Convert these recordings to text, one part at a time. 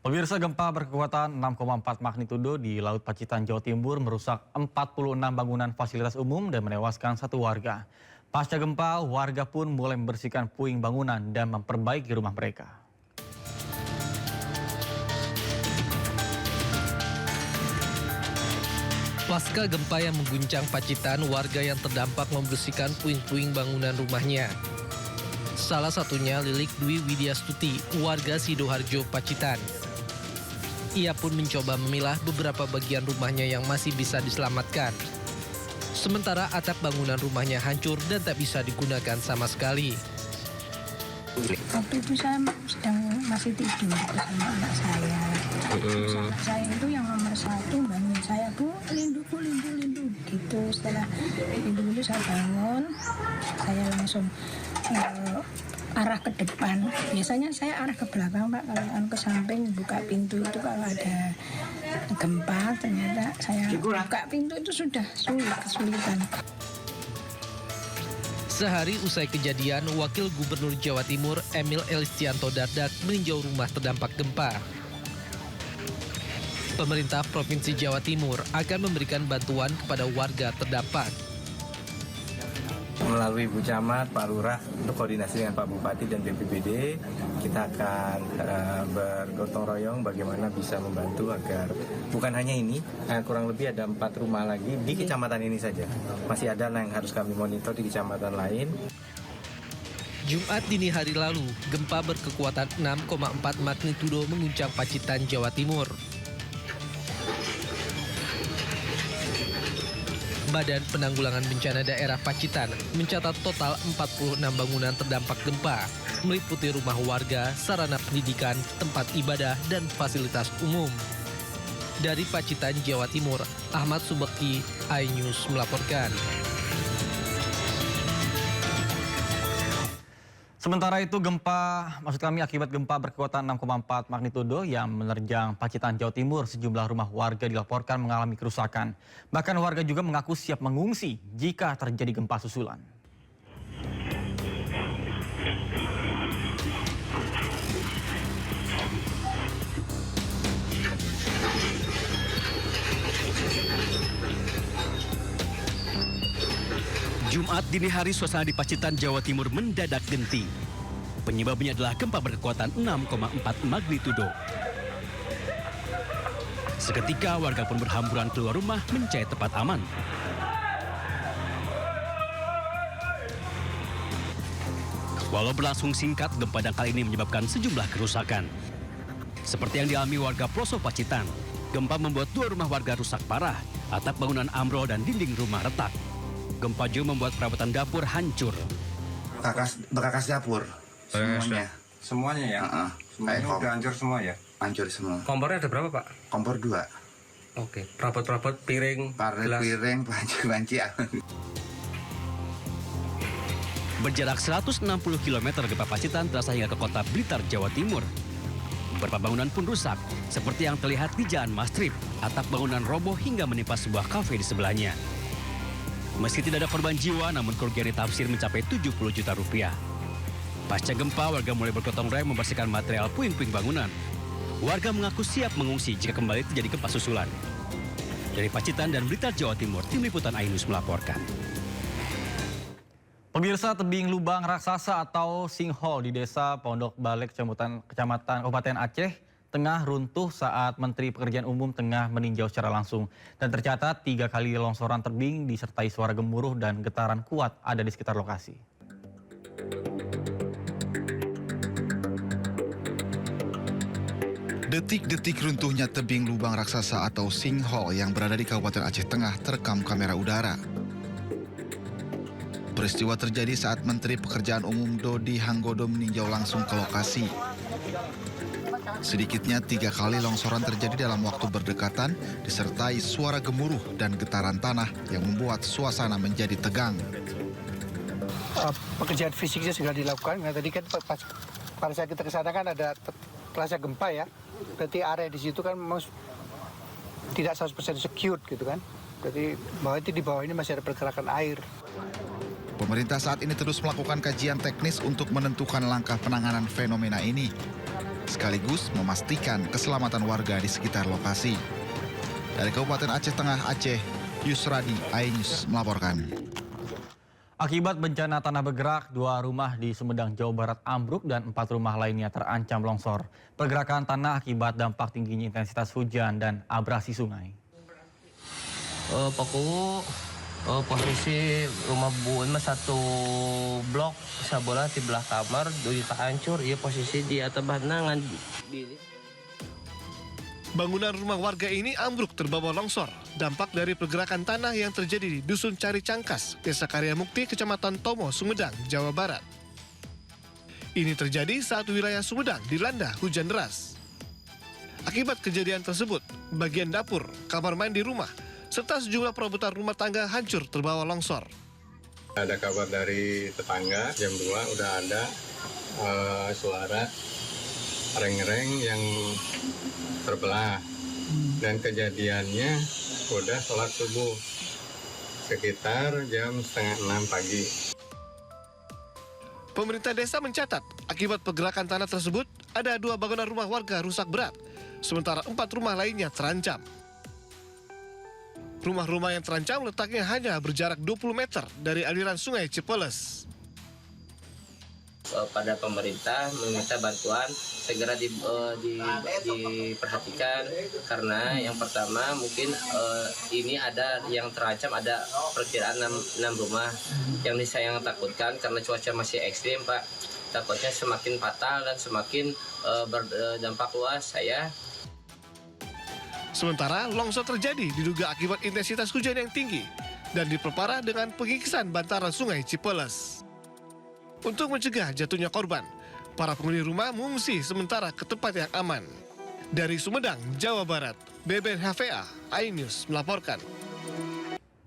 Pemirsa, gempa berkekuatan 6,4 magnitudo di Laut Pacitan, Jawa Timur merusak 46 bangunan fasilitas umum dan menewaskan satu warga. Pasca gempa, warga pun mulai membersihkan puing bangunan dan memperbaiki rumah mereka. Pasca gempa yang mengguncang Pacitan, warga yang terdampak membersihkan puing-puing bangunan rumahnya. Salah satunya Lilik Dwi Widyastuti, warga Sidoarjo, Pacitan. Ia pun mencoba memilah beberapa bagian rumahnya yang masih bisa diselamatkan. Sementara atap bangunan rumahnya hancur dan tak bisa digunakan sama sekali. Waktu itu saya masih tidur bersama anak saya. Anak saya itu yang nomor 1 bangun saya, Bu, lindu gitu. Setelah lindu saya bangun, saya langsung arah ke depan. Biasanya saya arah ke belakang, Pak. Kalau ke samping buka pintu itu kalau ada gempa, ternyata saya buka pintu itu sudah kesulitan. Sehari usai kejadian, Wakil Gubernur Jawa Timur Emil Elistianto Dardak meninjau rumah terdampak gempa. Pemerintah Provinsi Jawa Timur akan memberikan bantuan kepada warga terdampak. Melalui Bu Camat, Pak Lurah, untuk koordinasi dengan Pak Bupati dan BPBD, kita akan bergotong royong bagaimana bisa membantu agar bukan hanya ini, kurang lebih ada 4 rumah lagi di kecamatan ini saja. Masih ada yang harus kami monitor di kecamatan lain. Jumat dini hari lalu, gempa berkekuatan 6,4 magnitudo mengguncang Pacitan, Jawa Timur. Badan Penanggulangan Bencana Daerah Pacitan mencatat total 46 bangunan terdampak gempa, meliputi rumah warga, sarana pendidikan, tempat ibadah, dan fasilitas umum. Dari Pacitan, Jawa Timur, Ahmad Subeki, iNews melaporkan. Sementara itu akibat gempa berkekuatan 6,4 magnitudo yang menerjang Pacitan, Jawa Timur, sejumlah rumah warga dilaporkan mengalami kerusakan. Bahkan warga juga mengaku siap mengungsi jika terjadi gempa susulan. Jumat dini hari suasana di Pacitan, Jawa Timur mendadak genting. Penyebabnya adalah gempa berkekuatan 6,4 magnitudo. Seketika warga pun berhamburan keluar rumah mencari tempat aman. Walau berlangsung singkat, gempa dangkal ini menyebabkan sejumlah kerusakan. Seperti yang dialami warga Ploso Pacitan, gempa membuat 2 rumah warga rusak parah, atap bangunan ambrol dan dinding rumah retak. Gempa juga membuat perabotan dapur hancur. Bekas dapur, Semuanya ya? Semuanya udah hancur semua ya? Hancur semua. Kompornya ada berapa, Pak? Kompor 2. Oke, perabot-perabot, piring, gelas. Piring, banci. Berjarak 160 km gempa Pacitan terasa hingga ke kota Blitar, Jawa Timur. Beberapa bangunan pun rusak, seperti yang terlihat di Jalan Mastrip. Atap bangunan roboh hingga menimpa sebuah kafe di sebelahnya. Meski tidak ada korban jiwa, namun kerugian ditafsir mencapai 70 juta rupiah. Pasca gempa, warga mulai bergotong royong membersihkan material puing-puing bangunan. Warga mengaku siap mengungsi jika kembali terjadi gempa susulan. Dari Pacitan dan Blitar, Jawa Timur, Tim Liputan iNews melaporkan. Pemirsa, tebing lubang raksasa atau sinkhole di Desa Pondok Balek, Kecamatan Kabupaten Aceh tengah runtuh saat Menteri Pekerjaan Umum tengah meninjau secara langsung. Dan tercatat 3 kali longsoran tebing disertai suara gemuruh dan getaran kuat ada di sekitar lokasi. Detik-detik runtuhnya tebing lubang raksasa atau sinkhole yang berada di Kabupaten Aceh Tengah terekam kamera udara. Peristiwa terjadi saat Menteri Pekerjaan Umum Dodi Hanggodo meninjau langsung ke lokasi. Sedikitnya 3 kali longsoran terjadi dalam waktu berdekatan, disertai suara gemuruh dan getaran tanah yang membuat suasana menjadi tegang. Pekerjaan fisiknya sudah dilakukan. Nah, tadi kan pada saat kita ke sana kan ada terasa gempa ya. Berarti area di situ kan memang tidak 100% secure gitu kan. Jadi di bawah ini masih ada pergerakan air. Pemerintah saat ini terus melakukan kajian teknis untuk menentukan langkah penanganan fenomena ini. sekaligus memastikan keselamatan warga di sekitar lokasi. Dari Kabupaten Aceh Tengah, Aceh, Yusradi, iNews melaporkan. Akibat bencana tanah bergerak, 2 rumah di Sumedang, Jawa Barat ambruk dan 4 rumah lainnya terancam longsor. Pergerakan tanah akibat dampak tingginya intensitas hujan dan abrasi sungai. Posisi rumah Bu Ima satu blok sabola di belah kamar, duit hancur, ya posisi di atas banangan. Bangunan rumah warga ini ambruk terbawa longsor. Dampak dari pergerakan tanah yang terjadi di Dusun Cari Cangkas, Desa Karya Mukti, Kecamatan Tomo, Sumedang, Jawa Barat. Ini terjadi saat wilayah Sumedang dilanda hujan deras. Akibat kejadian tersebut, bagian dapur, kamar mandi rumah, serta sejumlah perabotan rumah tangga hancur terbawa longsor. Ada kabar dari tetangga, jam 2 udah ada suara reng-reng yang terbelah. Dan kejadiannya udah sholat subuh, sekitar jam 5:30 pagi. Pemerintah desa mencatat, akibat pergerakan tanah tersebut, ada 2 bangunan rumah warga rusak berat, sementara 4 rumah lainnya terancam. Rumah-rumah yang terancam letaknya hanya berjarak 20 meter dari aliran sungai Cipeles. Pada pemerintah meminta bantuan segera diperhatikan, karena yang pertama mungkin ini ada yang terancam, ada perkiraan 6 rumah yang saya takutkan karena cuaca masih ekstrim, Pak. Takutnya semakin fatal dan semakin berdampak luas saya. Sementara longsor terjadi diduga akibat intensitas hujan yang tinggi dan diperparah dengan pengikisan bantaran sungai Cipeles. Untuk mencegah jatuhnya korban, para penghuni rumah mengungsi sementara ke tempat yang aman. Dari Sumedang, Jawa Barat, Beben HVA, iNews melaporkan.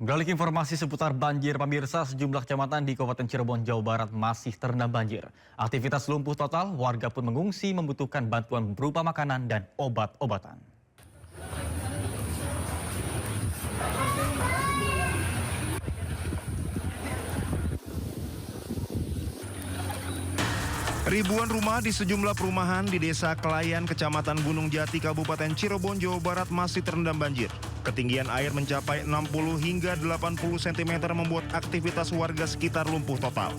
Beralih informasi seputar banjir, pemirsa, sejumlah kecamatan di Kabupaten Cirebon, Jawa Barat masih terendam banjir. Aktivitas lumpuh total, warga pun mengungsi membutuhkan bantuan berupa makanan dan obat-obatan. Ribuan rumah di sejumlah perumahan di Desa Kelayan, Kecamatan Gunung Jati, Kabupaten Cirebon, Jawa Barat masih terendam banjir. Ketinggian air mencapai 60 hingga 80 cm membuat aktivitas warga sekitar lumpuh total.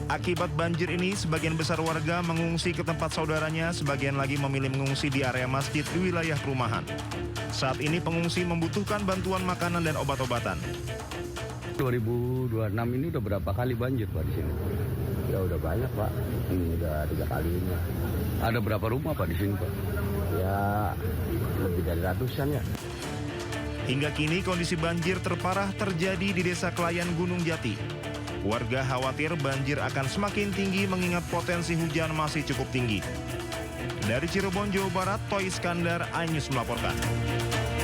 Akibat banjir ini, sebagian besar warga mengungsi ke tempat saudaranya, sebagian lagi memilih mengungsi di area masjid di wilayah perumahan. Saat ini pengungsi membutuhkan bantuan makanan dan obat-obatan. 2026 ini udah berapa kali banjir, Pak, di sini? Ya udah banyak, Pak. Ini udah 3 kalinya. Ada berapa rumah, Pak, di sini, Pak? Ya lebih dari ratusan ya. Hingga kini kondisi banjir terparah terjadi di Desa Kelayan, Gunung Jati. Warga khawatir banjir akan semakin tinggi mengingat potensi hujan masih cukup tinggi. Dari Cirebon, Jawa Barat, Toy Iskandar, iNews melaporkan.